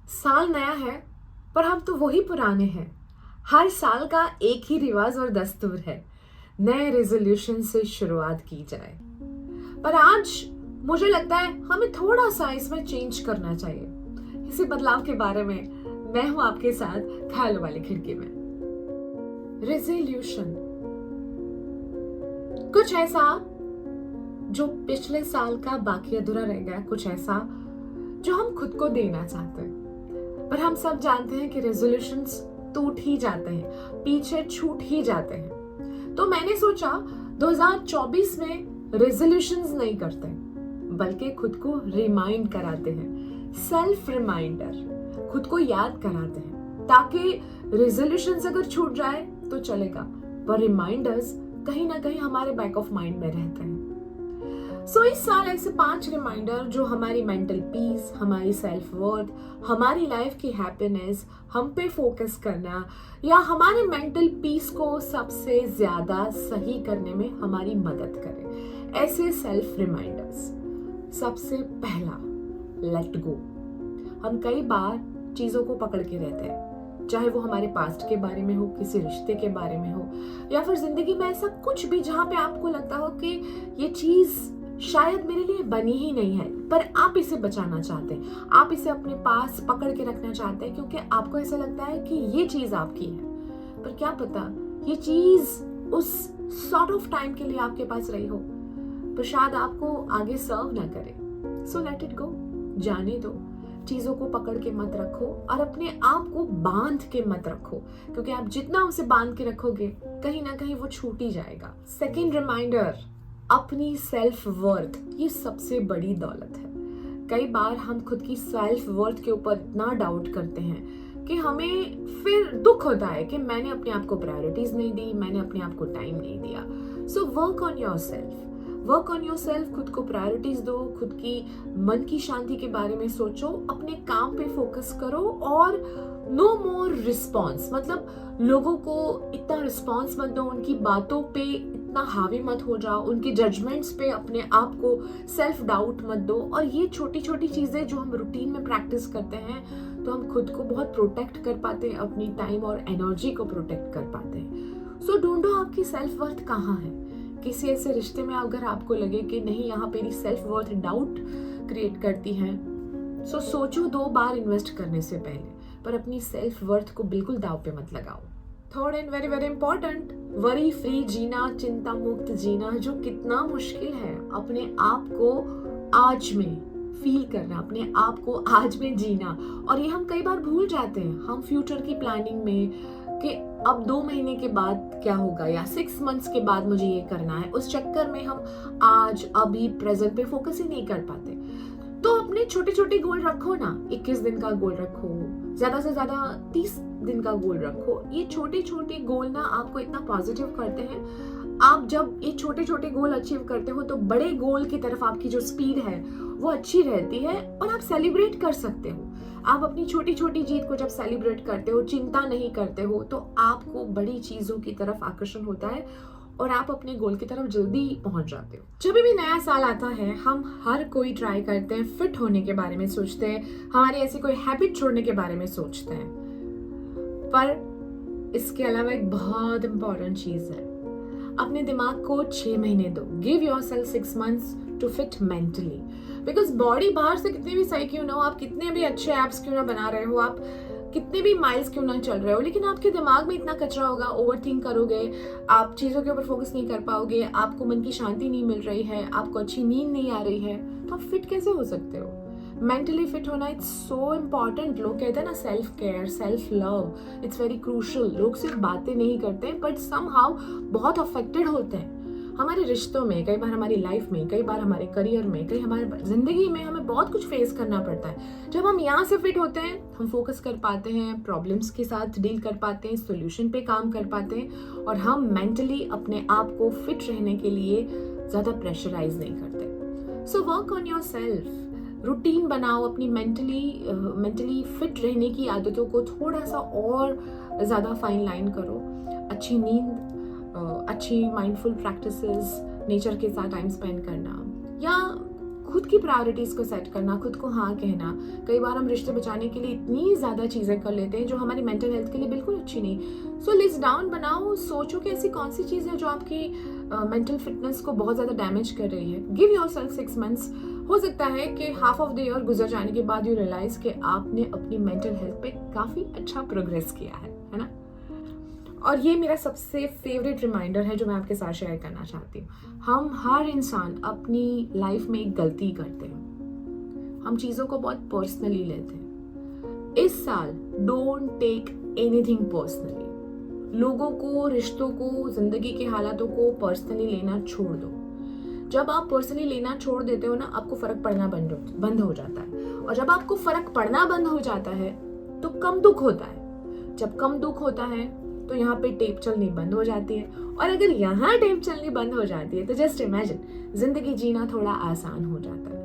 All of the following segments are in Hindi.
साल नया है पर हम तो वही पुराने हैं। हर साल का एक ही रिवाज और दस्तूर है, नए रेजोल्यूशन से शुरुआत की जाए। पर आज मुझे लगता है हमें थोड़ा सा इसमें चेंज करना चाहिए। इसी बदलाव के बारे में मैं हूं आपके साथ ख्यालों वाली खिड़की में। रेजोल्यूशन कुछ ऐसा जो पिछले साल का बाकी अधूरा रह गया, कुछ ऐसा जो हम खुद को देना चाहते हैं। पर हम सब जानते हैं कि रेजोल्यूशंस टूट ही जाते हैं, पीछे छूट ही जाते हैं। तो मैंने सोचा 2024 में रेजोल्यूशंस नहीं करते, बल्कि खुद को रिमाइंड कराते हैं। सेल्फ रिमाइंडर, खुद को याद कराते हैं, ताकि रेजोल्यूशंस अगर छूट जाए तो चलेगा, पर रिमाइंडर्स कहीं ना कहीं हमारे बैक ऑफ माइंड में रहते हैं। सो इस साल ऐसे 5 रिमाइंडर जो हमारी मेंटल पीस, हमारी सेल्फ वर्थ, हमारी लाइफ की हैप्पीनेस, हम पे फोकस करना या हमारे मेंटल पीस को सबसे ज्यादा सही करने में हमारी मदद करें, ऐसे सेल्फ रिमाइंडर्स। सबसे पहला, लेट गो। हम कई बार चीजों को पकड़ के रहते हैं, चाहे वो हमारे पास्ट के बारे में हो, किसी रिश्ते के बारे में हो, या फिर जिंदगी में ऐसा कुछ भी जहां पे आपको लगता हो कि ये चीज शायद मेरे लिए बनी ही नहीं है, पर आप इसे बचाना चाहते हैं, आप इसे अपने पास पकड़ के रखना चाहते हैं क्योंकि आपको ऐसा लगता है कि ये चीज आपकी है। पर क्या पता ये चीज उस सॉर्ट ऑफ टाइम के लिए आपके पास रही हो, पर शायद आपको आगे सर्व ना करे। सो लेट इट गो, जाने दो। चीजों को पकड़ के मत रखो और अपने आप को बांध के मत रखो, क्योंकि आप जितना उसे बांध के रखोगे कहीं ना कहीं वो छूट ही जाएगा। सेकेंड रिमाइंडर, अपनी सेल्फ वर्थ। ये सबसे बड़ी दौलत है। कई बार हम खुद की सेल्फ वर्थ के ऊपर इतना डाउट करते हैं कि हमें फिर दुख होता है कि मैंने अपने आप को प्रायोरिटीज नहीं दी, मैंने अपने आप को टाइम नहीं दिया। So work on your self, work on your self. खुद को प्रायोरिटीज दो, खुद की मन की शांति के बारे में सोचो, अपने काम पे फोकस करो और नो मोर रिस्पॉन्स। मतलब लोगों को इतना रिस्पॉन्स मत दो, उनकी बातों पे इतना हावी मत हो जाओ, उनकी जजमेंट्स पे अपने आप को सेल्फ डाउट मत दो। और ये छोटी छोटी चीजें जो हम रूटीन में प्रैक्टिस करते हैं तो हम खुद को बहुत प्रोटेक्ट कर पाते हैं, अपनी टाइम और एनर्जी को प्रोटेक्ट कर पाते हैं। सो ढूंढो आपकी सेल्फ वर्थ कहाँ है। किसी ऐसे रिश्ते में अगर आपको लगे कि नहीं, यहाँ पे मेरी सेल्फ वर्थ डाउट क्रिएट करती है, सो सोचो 2 बार इन्वेस्ट करने से पहले, पर अपनी सेल्फ वर्थ को बिल्कुल दाव पे मत लगाओ। Third and very very important, worry free जीना, चिंता मुक्त जीना, जो कितना मुश्किल है। अपने आप को आज में फील करना, अपने आप को आज में जीना। और ये हम कई बार भूल जाते हैं। हम फ्यूचर की प्लानिंग में कि अब 2 महीने के बाद क्या होगा या 6 मंथ्स के बाद मुझे ये करना है, उस चक्कर में हम आज अभी प्रेजेंट पे फोकस ही नहीं कर पाते। तो अपने छोटे छोटे गोल रखो ना, 21 दिन का गोल रखो, ज्यादा से ज्यादा 30 दिन का गोल रखो। ये छोटे छोटे गोल ना आपको इतना पॉजिटिव करते हैं। आप जब ये छोटे छोटे गोल अचीव करते हो तो बड़े गोल की तरफ आपकी जो स्पीड है वो अच्छी रहती है और आप सेलिब्रेट कर सकते हो। आप अपनी छोटी छोटी जीत को जब सेलिब्रेट करते हो, चिंता नहीं करते हो, तो आपको बड़ी चीजों की तरफ आकर्षण होता है और आप अपने गोल की तरफ जल्दी पहुंच जाते हो। जब भी नया साल आता है हम हर कोई ट्राई करते हैं, फिट होने के बारे में सोचते हैं, हमारी ऐसी कोई हैबिट छोड़ने के बारे में सोचते हैं। पर इसके अलावा एक बहुत इंपॉर्टेंट चीज है, अपने दिमाग को 6 महीने दो। Give yourself 6 months to fit mentally. Because body बाहर से कितनी भी सही क्यों ना हो, आप कितने भी अच्छे एप्स क्यों ना बना रहे हो, आप कितने भी माइल्स क्यों ना चल रहे हो, लेकिन आपके दिमाग में इतना कचरा होगा, ओवरथिंक करोगे, आप चीजों के ऊपर फोकस नहीं कर पाओगे, आपको मन की शांति नहीं मिल रही है, आपको अच्छी नींद नहीं आ रही है, तो आप फिट कैसे हो सकते हो। मेंटली फिट होना इट्स सो इम्पॉर्टेंट। लोग कहते हैं ना self care, self love, it's very crucial. लोग सिर्फ बातें नहीं करते बट समहाउ बहुत अफेक्टेड होते हैं। हमारे रिश्तों में, कई बार हमारी लाइफ में, कई बार हमारे करियर में, कई हमारे जिंदगी में हमें बहुत कुछ फेस करना पड़ता है। जब हम यहाँ से फिट होते हैं हम फोकस कर पाते हैं, प्रॉब्लम्स के साथ डील कर पाते हैं, सोल्यूशन पे काम कर पाते हैं और हम मेंटली अपने आप को फिट रहने के लिए ज्यादा प्रेशराइज नहीं करते। So work on your self, routine बनाओ, अपनी मेंटली फिट रहने की आदतों को थोड़ा सा और ज़्यादा फाइन लाइन करो। अच्छी नींद, अच्छी माइंडफुल प्रैक्टिसेस, नेचर के साथ टाइम स्पेंड करना, या खुद की प्रायोरिटीज को सेट करना, खुद को हाँ कहना। कई बार हम रिश्ते बचाने के लिए इतनी ज्यादा चीजें कर लेते हैं जो हमारी मेंटल हेल्थ के लिए बिल्कुल अच्छी नहीं। सो लिस्ट डाउन बनाओ, सोचो कि ऐसी कौन सी चीज है जो आपकी मेंटल फिटनेस को बहुत ज्यादा डैमेज कर रही है। Give yourself 6 months. हो सकता है कि हाफ ऑफ द ईयर गुजर जाने के बाद यू रियलाइज कि आपने अपनी मेंटल हेल्थ पे काफी अच्छा प्रोग्रेस किया है ना। और ये मेरा सबसे फेवरेट रिमाइंडर है जो मैं आपके साथ शेयर करना चाहती हूँ। हम हर इंसान अपनी लाइफ में एक गलती करते हैं, हम चीज़ों को बहुत पर्सनली लेते हैं। इस साल डोंट टेक एनीथिंग पर्सनली। लोगों को, रिश्तों को, जिंदगी के हालातों को पर्सनली लेना छोड़ दो। जब आप पर्सनली लेना छोड़ देते हो ना, आपको फर्क पड़ना बंद हो जाता है। और जब आपको फर्क पड़ना बंद हो जाता है तो कम दुख होता है। जब कम दुख होता है तो यहाँ पे टेप चलनी बंद हो जाती है। और अगर यहाँ टेप चलनी बंद हो जाती है तो जस्ट इमेजिन, जिंदगी जीना थोड़ा आसान हो जाता है।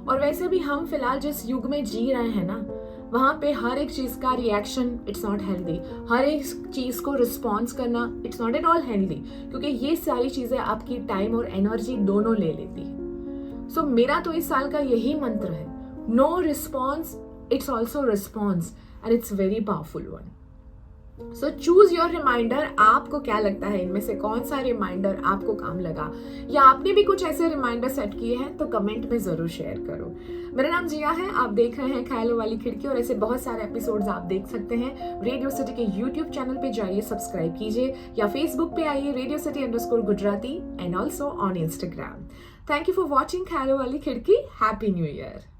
और वैसे भी हम फिलहाल जिस युग में जी रहे हैं ना, वहाँ पे हर एक चीज का रिएक्शन इट्स नॉट हेल्दी। हर एक चीज को रिस्पॉन्स करना it's not at all healthy, क्योंकि ये सारी चीजें आपकी टाइम और एनर्जी दोनों ले लेती है। सो मेरा तो इस साल का यही मंत्र है, no response, it's also response, and it's very powerful one. So choose your reminder. आपको क्या लगता है इनमें से कौन सा रिमाइंडर आपको काम लगा, या आपने भी कुछ ऐसे रिमाइंडर सेट किए हैं तो कमेंट में जरूर शेयर करो। मेरा नाम जिया है, आप देख रहे हैं ख्यालों वाली खिड़की, और ऐसे बहुत सारे एपिसोड्स आप देख सकते हैं। रेडियो सिटी के यूट्यूब चैनल पे जाइए, सब्सक्राइब कीजिए, या फेसबुक पे आइए radiocity_Gujarati, and also on Instagram. Thank you for watching ख्यालों वाली खिड़की। Happy new year.